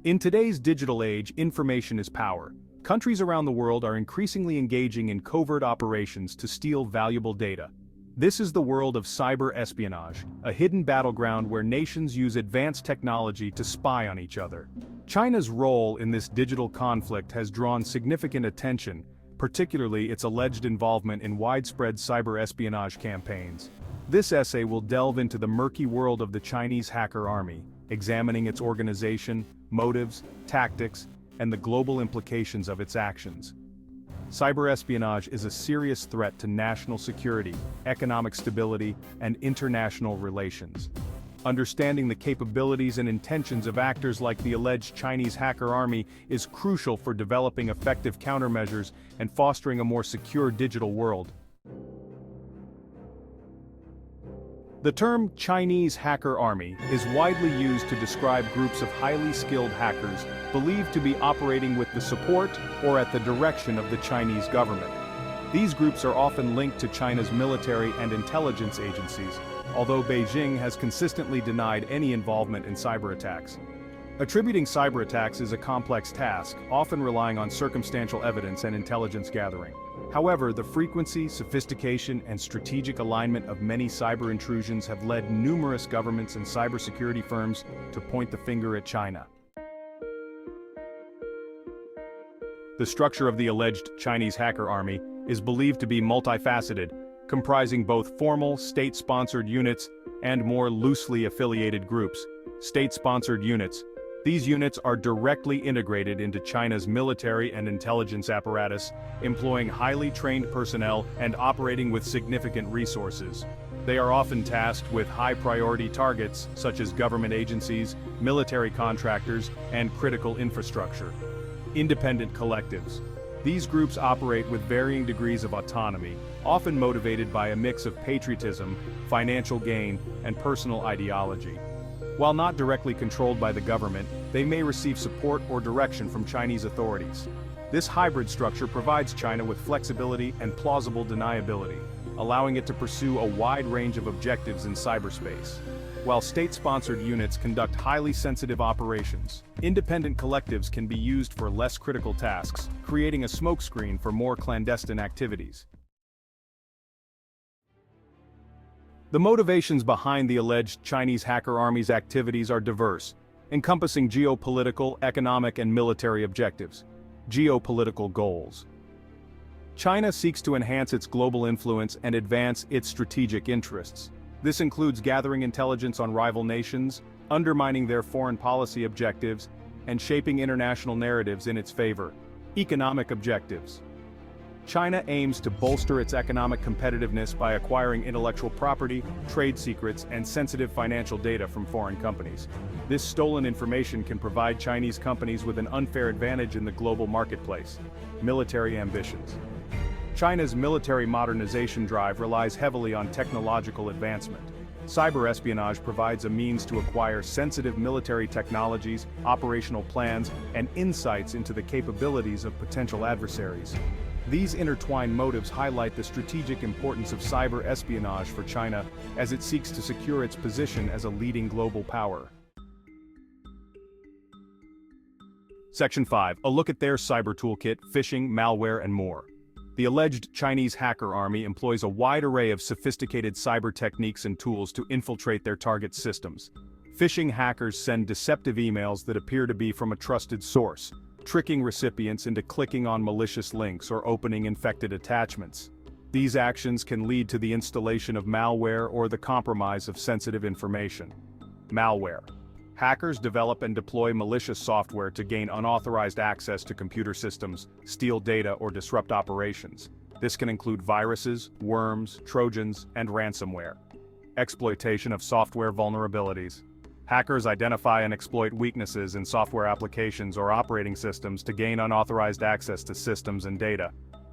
In today's digital age, information is power. Countries around the world are increasingly engaging in covert operations to steal valuable data. This is the world of cyber espionage, a hidden battleground where nations use advanced technology to spy on each other. China's role in this digital conflict has drawn significant attention, particularly its alleged involvement in widespread cyber espionage campaigns. This essay will delve into the murky world of the Chinese hacker army, examining its organization, motives, tactics, and the global implications of its actions. Cyber espionage is a serious threat to national security, economic stability, and international relations. Understanding the capabilities and intentions of actors like the alleged Chinese hacker army is crucial for developing effective countermeasures and fostering a more secure digital world. The term Chinese hacker army is widely used to describe groups of highly skilled hackers believed to be operating with the support or at the direction of the Chinese government. These groups are often linked to China's military and intelligence agencies, although Beijing has consistently denied any involvement in cyber attacks. Attributing cyber attacks is a complex task, often relying on circumstantial evidence and intelligence gathering. However, the frequency, sophistication, and strategic alignment of many cyber intrusions have led numerous governments and cybersecurity firms to point the finger at China. The structure of the alleged Chinese hacker army is believed to be multifaceted, comprising both formal, state-sponsored units and more loosely affiliated groups. State-sponsored units. These units are directly integrated into China's military and intelligence apparatus, employing highly trained personnel and operating with significant resources. They are often tasked with high-priority targets, such as government agencies, military contractors, and critical infrastructure. Independent collectives. These groups operate with varying degrees of autonomy, often motivated by a mix of patriotism, financial gain, and personal ideology. While not directly controlled by the government, they may receive support or direction from Chinese authorities. This hybrid structure provides China with flexibility and plausible deniability, allowing it to pursue a wide range of objectives in cyberspace. While state-sponsored units conduct highly sensitive operations, independent collectives can be used for less critical tasks, creating a smokescreen for more clandestine activities. The motivations behind the alleged Chinese hacker army's activities are diverse, encompassing geopolitical, economic, and military objectives. Geopolitical goals. China seeks to enhance its global influence and advance its strategic interests. This includes gathering intelligence on rival nations, undermining their foreign policy objectives, and shaping international narratives in its favor. Economic objectives. China aims to bolster its economic competitiveness by acquiring intellectual property, trade secrets, and sensitive financial data from foreign companies. This stolen information can provide Chinese companies with an unfair advantage in the global marketplace. Military ambitions. China's military modernization drive relies heavily on technological advancement. Cyber espionage provides a means to acquire sensitive military technologies, operational plans, and insights into the capabilities of potential adversaries. These intertwined motives highlight the strategic importance of cyber espionage for China as it seeks to secure its position as a leading global power. Section 5. A look at their cyber toolkit, phishing, malware, and more. The alleged Chinese hacker army employs a wide array of sophisticated cyber techniques and tools to infiltrate their target systems. Phishing hackers send deceptive emails that appear to be from a trusted source, tricking recipients into clicking on malicious links or opening infected attachments. These actions can lead to the installation of malware or the compromise of sensitive information. Malware. Hackers develop and deploy malicious software to gain unauthorized access to computer systems, steal data, or disrupt operations. This can include viruses, worms, trojans, and ransomware. Exploitation of software vulnerabilities. Hackers identify and exploit weaknesses in software applications or operating systems to gain unauthorized access to systems and data.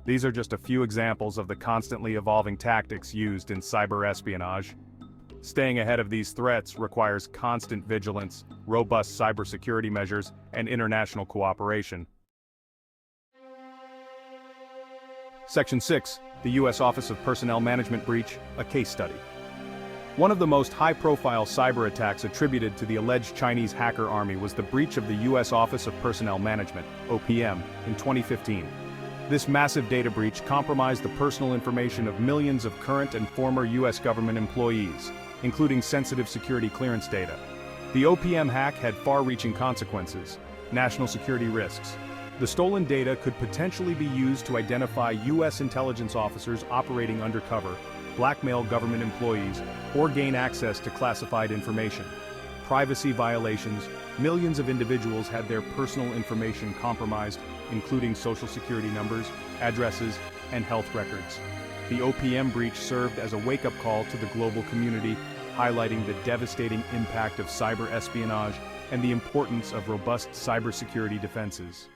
These are just a few examples of the constantly evolving tactics used in cyber espionage. Staying ahead of these threats requires constant vigilance, robust cybersecurity measures, and international cooperation. Section 6. The U.S. Office of Personnel Management Breach, a case study. One of the most high-profile cyber attacks attributed to the alleged Chinese hacker army was the breach of the U.S. Office of Personnel Management, OPM, in 2015. This massive data breach compromised the personal information of millions of current and former U.S. government employees, including sensitive security clearance data. The OPM hack had far-reaching consequences: national security risks. The stolen data could potentially be used to identify U.S. intelligence officers operating undercover, blackmail government employees, or gain access to classified information. Privacy violations: millions of individuals had their personal information compromised, including social security numbers, addresses, and health records. The OPM breach served as a wake-up call to the global community, highlighting the devastating impact of cyber espionage and the importance of robust cybersecurity defenses.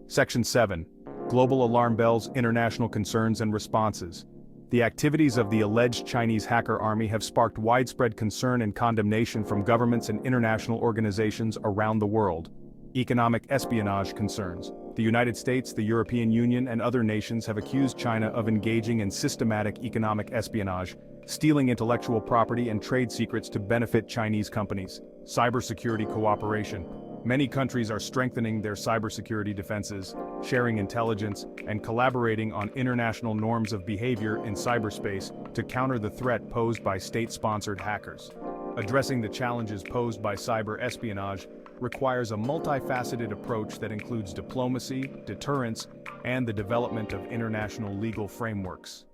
Section 7. Global Alarm Bells, International Concerns and Responses. The activities of the alleged Chinese hacker army have sparked widespread concern and condemnation from governments and international organizations around the world. Economic espionage concerns. The United States, the European Union, and other nations have accused China of engaging in systematic economic espionage, stealing intellectual property and trade secrets to benefit Chinese companies. Cybersecurity cooperation. Many countries are strengthening their cybersecurity defenses, sharing intelligence, and collaborating on international norms of behavior in cyberspace to counter the threat posed by state-sponsored hackers. Addressing the challenges posed by cyber espionage requires a multifaceted approach that includes diplomacy, deterrence, and the development of international legal frameworks.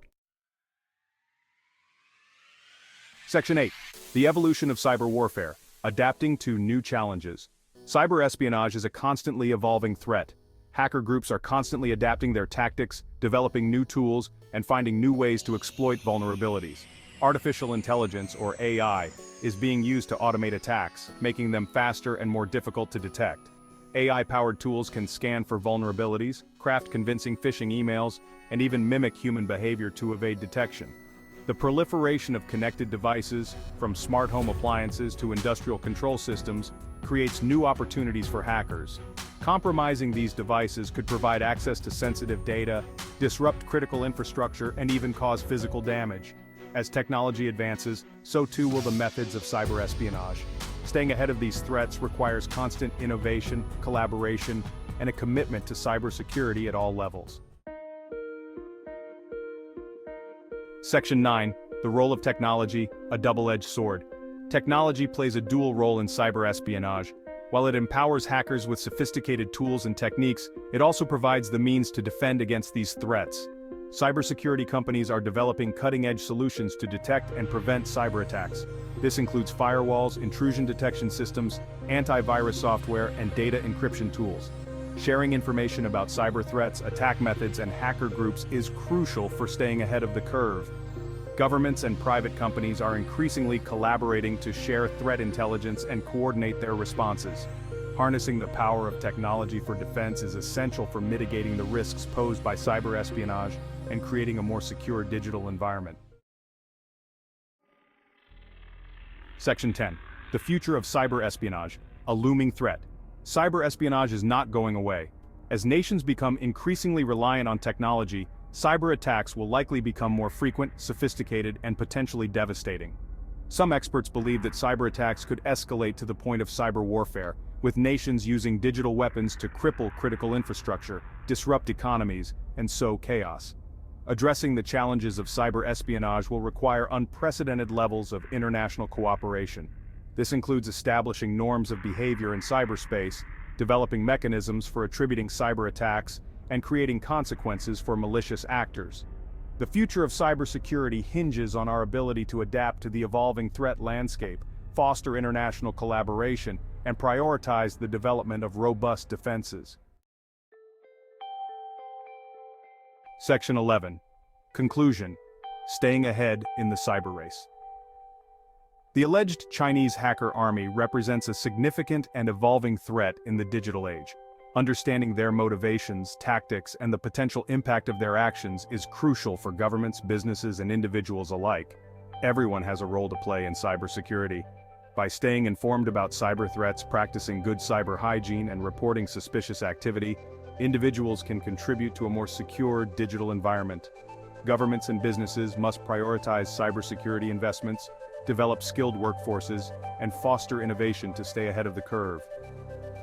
Section 8. The evolution of cyber warfare, adapting to new challenges. Cyber espionage is a constantly evolving threat. Hacker groups are constantly adapting their tactics, developing new tools, and finding new ways to exploit vulnerabilities. Artificial intelligence, or AI, is being used to automate attacks, making them faster and more difficult to detect. AI-powered tools can scan for vulnerabilities, craft convincing phishing emails, and even mimic human behavior to evade detection. The proliferation of connected devices, from smart home appliances to industrial control systems, creates new opportunities for hackers. Compromising these devices could provide access to sensitive data, disrupt critical infrastructure, and even cause physical damage. As technology advances, so too will the methods of cyber espionage. Staying ahead of these threats requires constant innovation, collaboration, and a commitment to cybersecurity at all levels. Section 9. The role of technology, a double-edged sword. Technology plays a dual role in cyber espionage. While it empowers hackers with sophisticated tools and techniques, it also provides the means to defend against these threats. Cybersecurity companies are developing cutting-edge solutions to detect and prevent cyber attacks. This includes firewalls, intrusion detection systems, antivirus software, and data encryption tools. Sharing information about cyber threats, attack methods, and hacker groups is crucial for staying ahead of the curve. Governments and private companies are increasingly collaborating to share threat intelligence and coordinate their responses. Harnessing the power of technology for defense is essential for mitigating the risks posed by cyber espionage and creating a more secure digital environment. Section 10. The future of cyber espionage, a looming threat. Cyber espionage is not going away. As nations become increasingly reliant on technology, cyber attacks will likely become more frequent, sophisticated, and potentially devastating. Some experts believe that cyber attacks could escalate to the point of cyber warfare, with nations using digital weapons to cripple critical infrastructure, disrupt economies, and sow chaos. Addressing the challenges of cyber espionage will require unprecedented levels of international cooperation. This includes establishing norms of behavior in cyberspace, developing mechanisms for attributing cyber attacks, and creating consequences for malicious actors. The future of cybersecurity hinges on our ability to adapt to the evolving threat landscape, foster international collaboration, and prioritize the development of robust defenses. Section 11. Conclusion. Staying ahead in the cyber race. The alleged Chinese hacker army represents a significant and evolving threat in the digital age. Understanding their motivations, tactics, and the potential impact of their actions is crucial for governments, businesses, and individuals alike. Everyone has a role to play in cybersecurity. By staying informed about cyber threats, practicing good cyber hygiene, and reporting suspicious activity, individuals can contribute to a more secure digital environment. Governments and businesses must prioritize cybersecurity investments, develop skilled workforces, and foster innovation to stay ahead of the curve.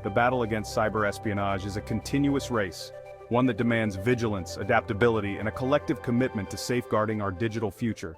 The battle against cyber espionage is a continuous race, one that demands vigilance, adaptability, and a collective commitment to safeguarding our digital future.